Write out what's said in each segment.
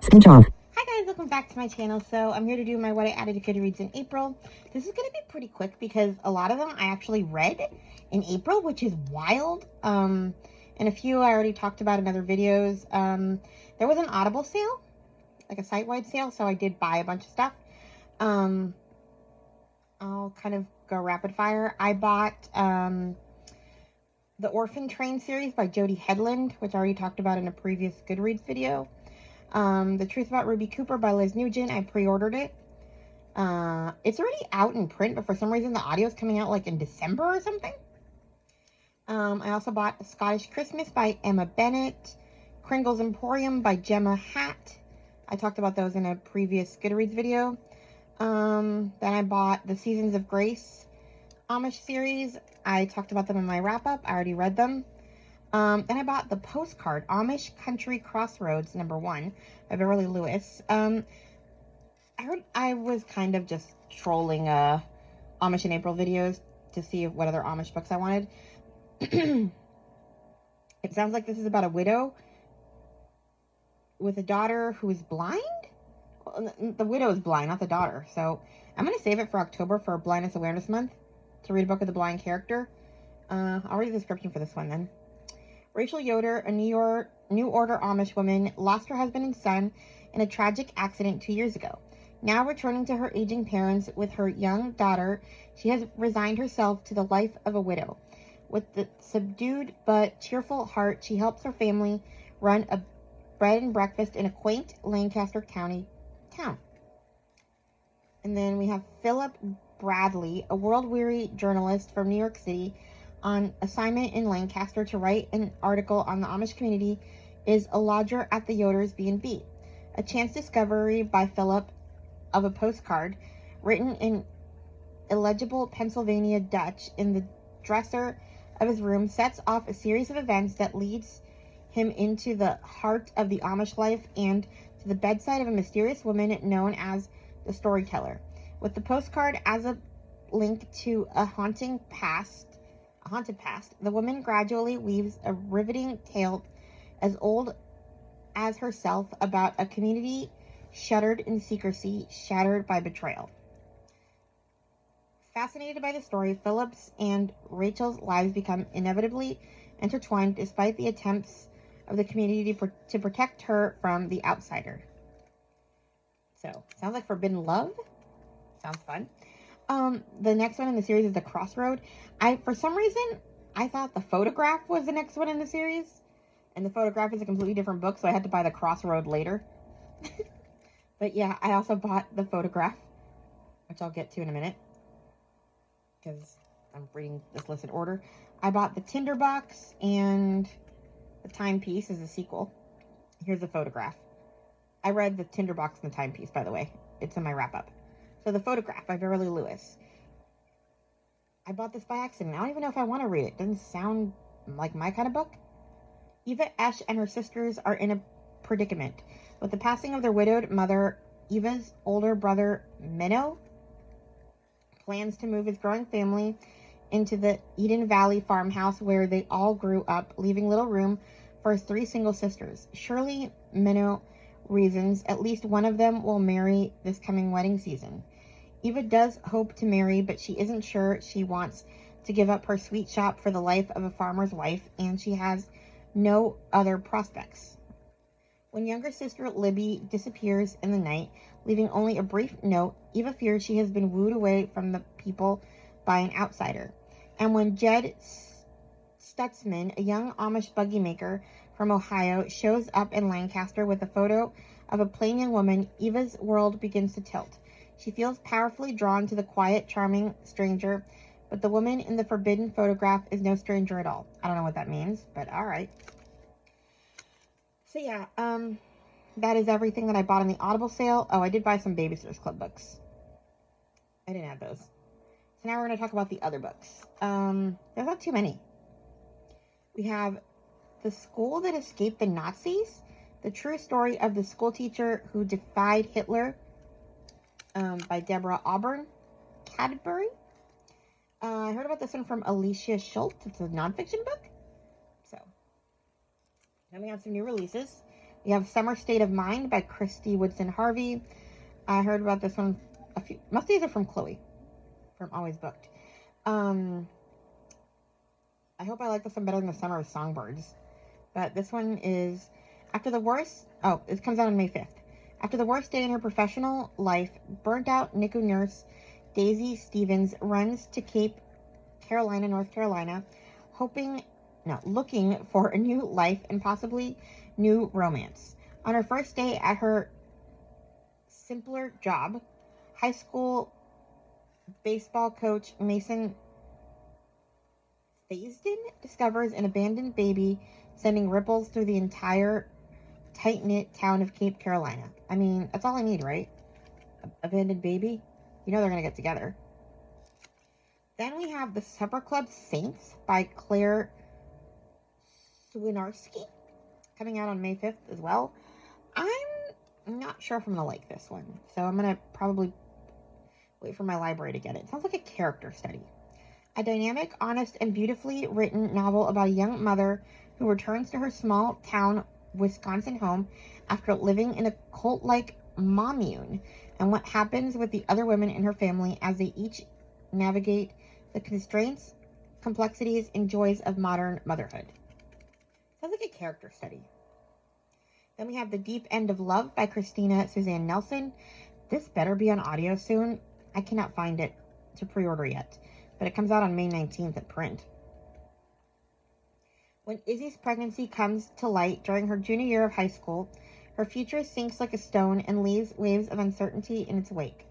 Speech off. Hi guys, welcome back to my channel. So I'm here to do my what I added to Goodreads in April. This is going to be pretty quick because a lot of them I actually read in April, which is wild. And a few I already talked about in other videos. There was an Audible sale, like a site-wide sale, so I did buy a bunch of stuff. I'll kind of go rapid fire. I bought the Orphan Train series by Jodie Headland, which I already talked about in a previous Goodreads video. The Truth About Ruby Cooper by Liz Nugent. I pre-ordered it. It's already out in print, but for some reason the audio is coming out like in December or something. I also bought A Scottish Christmas by Emma Bennett. Kringle's Emporium by Gemma Hatt. I talked about those in a previous Goodreads video. Then I bought the Seasons of Grace Amish series. I talked about them in my wrap-up. I already read them. Then I bought the postcard, Amish Country Crossroads #1 by Beverly Lewis. I heard I was kind of just trolling Amish in April videos to see what other Amish books I wanted. It sounds like this is about a widow with a daughter who is blind? Well, the widow is blind, not the daughter. So I'm going to save it for October for Blindness Awareness Month to read a book with a blind character. I'll read the description for this one then. Rachel Yoder, a New Order Amish woman, lost her husband and son in a tragic accident 2 years ago. Now returning to her aging parents with her young daughter, she has resigned herself to the life of a widow. With the subdued but cheerful heart, she helps her family run a bread and breakfast in a quaint Lancaster County town. And then we have Philip Bradley, a world-weary journalist from New York City, on assignment in Lancaster to write an article on the Amish community, is a lodger at the Yoder's B&B. A chance discovery by Philip of a postcard written in illegible Pennsylvania Dutch in the dresser of his room sets off a series of events that leads him into the heart of the Amish life and to the bedside of a mysterious woman known as the Storyteller. With the postcard as a link to a haunted past, the woman gradually weaves a riveting tale as old as herself about a community shuttered in secrecy, shattered by betrayal. Fascinated by the story, Philip's and Rachel's lives become inevitably intertwined despite the attempts of the community to protect her from the outsider. So, sounds like Forbidden Love. Sounds fun. The next one in the series is The Crossroad. For some reason, I thought The Photograph was the next one in the series. And The Photograph is a completely different book, so I had to buy The Crossroad later. But yeah, I also bought The Photograph, which I'll get to in a minute, because I'm reading this list in order. I bought The Tinderbox and The Timepiece as a sequel. Here's The Photograph. I read The Tinderbox and The Timepiece, by the way. It's in my wrap-up. So The Photograph by Beverly Lewis. I bought this by accident. I don't even know if I want to read it. It doesn't sound like my kind of book. Eva Esch and her sisters are in a predicament. With the passing of their widowed mother, Eva's older brother, Menno, plans to move his growing family into the Eden Valley farmhouse where they all grew up, leaving little room for his 3 single sisters. Surely, Menno reasons at least one of them will marry this coming wedding season. Eva does hope to marry, but she isn't sure she wants to give up her sweet shop for the life of a farmer's wife, and she has no other prospects. When younger sister Libby disappears in the night, leaving only a brief note, Eva fears she has been wooed away from the people by an outsider. And when Jed Stutzman, a young Amish buggy maker from Ohio, shows up in Lancaster with a photo of a plain young woman, Eva's world begins to tilt. She feels powerfully drawn to the quiet, charming stranger, but the woman in the forbidden photograph is no stranger at all. I don't know what that means, but alright. So yeah, that is everything that I bought in the Audible sale. Oh, I did buy some Babysitter's Club books. I didn't add those. So now we're going to talk about the other books. There's not too many. We have The School That Escaped the Nazis, the true story of the school teacher who defied Hitler, by Deborah Auburn Cadbury. I heard about this one from Alicia Schultz. It's a nonfiction book. So, then we have some new releases. We have Summer State of Mind by Christy Woodson Harvey. I heard about this one most of these are from Chloe, from Always Booked. I hope I like this one better than The Summer of Songbirds. But this one is, it comes out on May 5th. After the worst day in her professional life, burnt out NICU nurse Daisy Stevens runs to Cape Carolina, North Carolina, looking for a new life and possibly new romance. On her first day at her simpler job, high school baseball coach Mason Faisden discovers an abandoned baby sending ripples through the entire tight-knit town of Cape Carolina. I mean, that's all I need, right? Abandoned baby? You know they're going to get together. Then we have The Supper Club Saints by Claire Swinarski, coming out on May 5th as well. I'm not sure if I'm going to like this one, so I'm going to probably wait for my library to get it. It sounds like a character study. A dynamic, honest, and beautifully written novel about a young mother who returns to her small town Wisconsin home after living in a cult-like commune, and what happens with the other women in her family as they each navigate the constraints, complexities, and joys of modern motherhood. Sounds like a character study. Then we have The Deep End of Love by Christina Suzanne Nelson. This better be on audio soon. I cannot find it to pre-order yet, but it comes out on May 19th at print. When Izzy's pregnancy comes to light during her junior year of high school, her future sinks like a stone and leaves waves of uncertainty in its wake.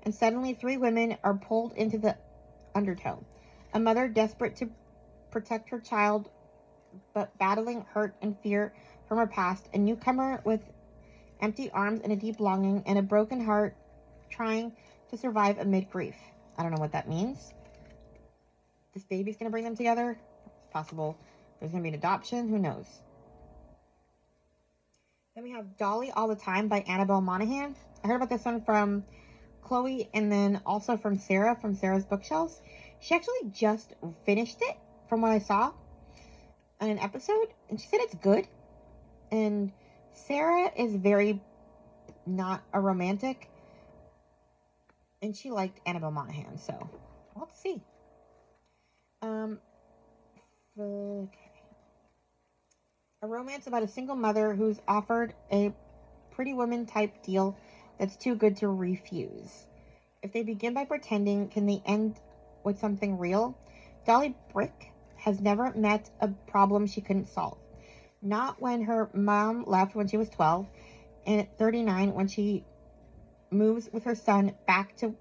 And suddenly 3 women are pulled into the undertow. A mother desperate to protect her child, but battling hurt and fear from her past. A newcomer with empty arms and a deep longing, and a broken heart trying to survive amid grief. I don't know what that means. This baby's going to bring them together? It's possible. There's going to be an adoption. Who knows? Then we have Dolly All the Time by Annabelle Monaghan. I heard about this one from Chloe and then also from Sarah, from Sarah's Bookshelves. She actually just finished it from what I saw on an episode, and she said it's good. And Sarah is very not a romantic, and she liked Annabelle Monaghan, so let's see. Okay. A romance about a single mother who's offered a Pretty Woman type deal that's too good to refuse. If they begin by pretending, can they end with something real? Dolly Brick has never met a problem she couldn't solve. Not when her mom left when she was 12, and at 39 when she moves with her son back to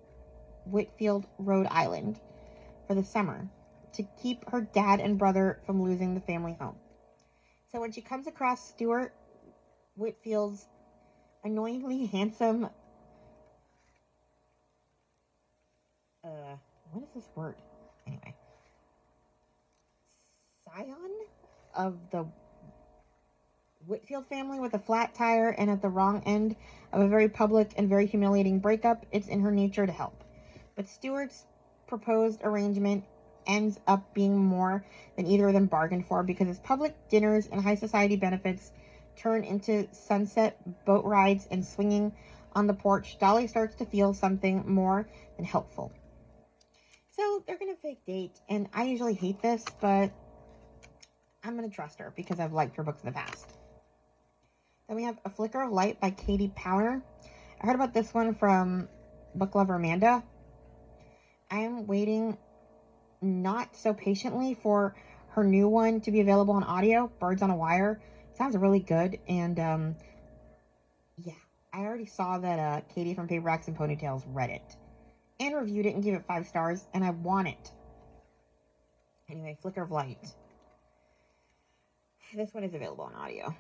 Whitfield, Rhode Island for the summer to keep her dad and brother from losing the family home. So when she comes across Stuart Whitfield's annoyingly handsome, what is this word? Anyway, scion of the Whitfield family with a flat tire and at the wrong end of a very public and very humiliating breakup, it's in her nature to help. But Stuart's proposed arrangement ends up being more than either of them bargained for, because his public dinners and high society benefits turn into sunset boat rides and swinging on the porch. Dolly starts to feel something more than helpful. So they're going to fake date, and I usually hate this, but I'm going to trust her because I've liked her books in the past. Then we have A Flicker of Light by Katie Powner. I heard about this one from book lover Amanda. I am waiting not so patiently for her new one to be available on audio, Birds on a Wire. Sounds really good, and yeah, I already saw that Katie from Paperbacks and Ponytails read it and reviewed it and gave it 5 stars, and I want it. Anyway, Flicker of Light. This one is available on audio.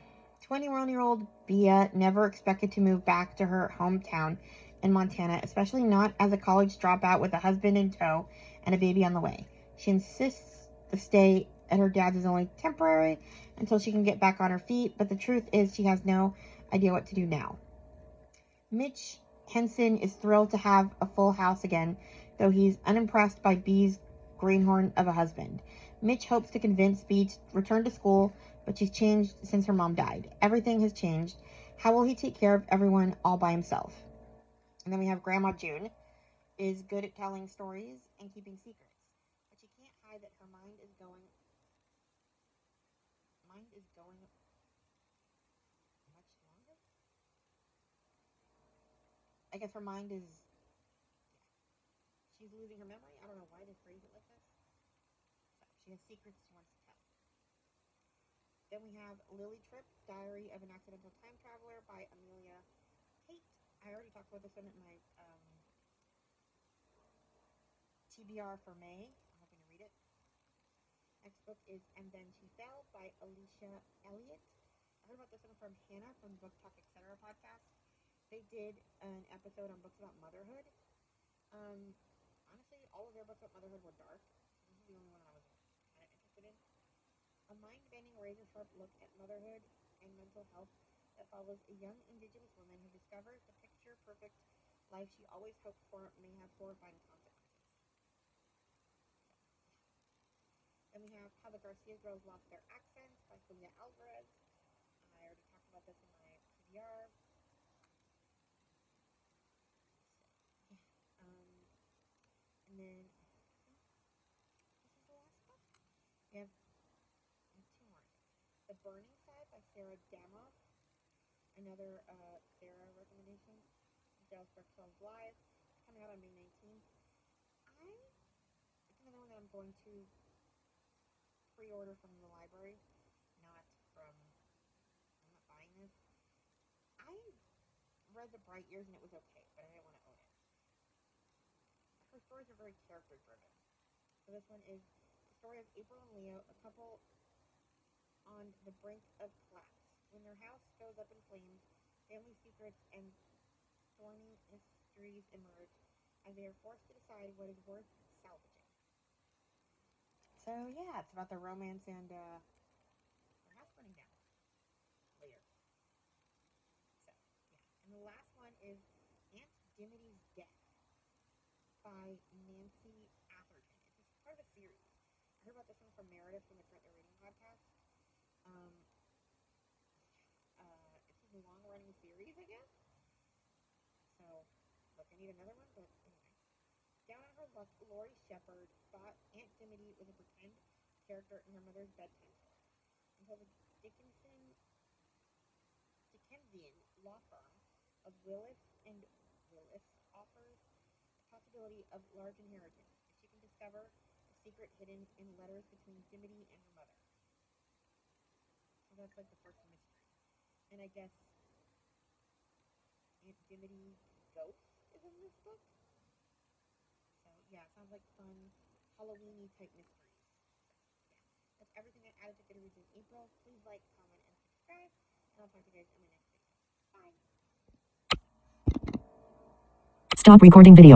21-year-old Bea never expected to move back to her hometown in Montana, especially not as a college dropout with a husband in tow and a baby on the way. She insists the stay at her dad's is only temporary until she can get back on her feet, but the truth is she has no idea what to do now. Mitch Henson is thrilled to have a full house again, though he's unimpressed by Bee's greenhorn of a husband. Mitch hopes to convince Bee to return to school but she's changed since her mom died. Everything has changed. How will he take care of everyone all by himself? And then we have Grandma June is good at telling stories and keeping secrets, but she can't hide that her mind is going much longer. I guess her mind is she's losing her memory. I don't know why they phrase it like this. So she has secrets she wants to tell. Then we have Lily Tripp, Diary of an Accidental Time Traveler by Amelia Tate. I already talked about this one in my TBR for May. I'm hoping to read it. Next book is And Then She Fell by Alicia Elliott. I heard about this one from Hannah from the Book Talk Etc. podcast. They did an episode on books about motherhood. Honestly, all of their books about motherhood were dark. So this is the only one I was kind of interested in. A mind-bending, razor-sharp look at motherhood and mental health that follows a young Indigenous woman who discovers the picture-perfect life she always hoped for may have horrifying consequences. Then we have How the Garcia Girls Lost Their Accents by Julia Alvarez. I already talked about this in my TBR. So, yeah. And then, this is the last book. We have two more. The Burning Side by Sarah Damoff. Another Sarah recommendation. Michelle Spector's Live. It's coming out on May 19th. It's another one that I'm going to pre-order from the library, not from. I'm not buying this. I read The Bright Years and it was okay, but I didn't want to own it. Her stories are very character-driven. So this one is the story of April and Leo, a couple on the brink of collapse. When their house goes up in flames, family secrets and thorny mysteries emerge as they are forced to decide what is worth salvaging. So yeah, it's about the romance and their house burning down later. So yeah, and the last one is Aunt Dimity's Death by Nancy Atherton. It's part of a series. I heard about this one from Meredith from the Currently Reading podcast. It's a long-running series, I guess. So, look, I need another one, but anyway. Down on her luck, Laurie Shepard thought Aunt Dimity was a pretend character in her mother's bedtime stories until the Dickensian law firm of Willis and Willis offers the possibility of large inheritance if she can discover a secret hidden in letters between Dimity and her mother. So that's like the first mystery. And I guess Aunt Dimity's ghost is in this book. So yeah, it sounds like fun Halloween-y type mysteries. So yeah, that's everything I added to Goodreads in April. Please like, comment, and subscribe. And I'll talk to you guys in my next video. Bye. Stop recording video.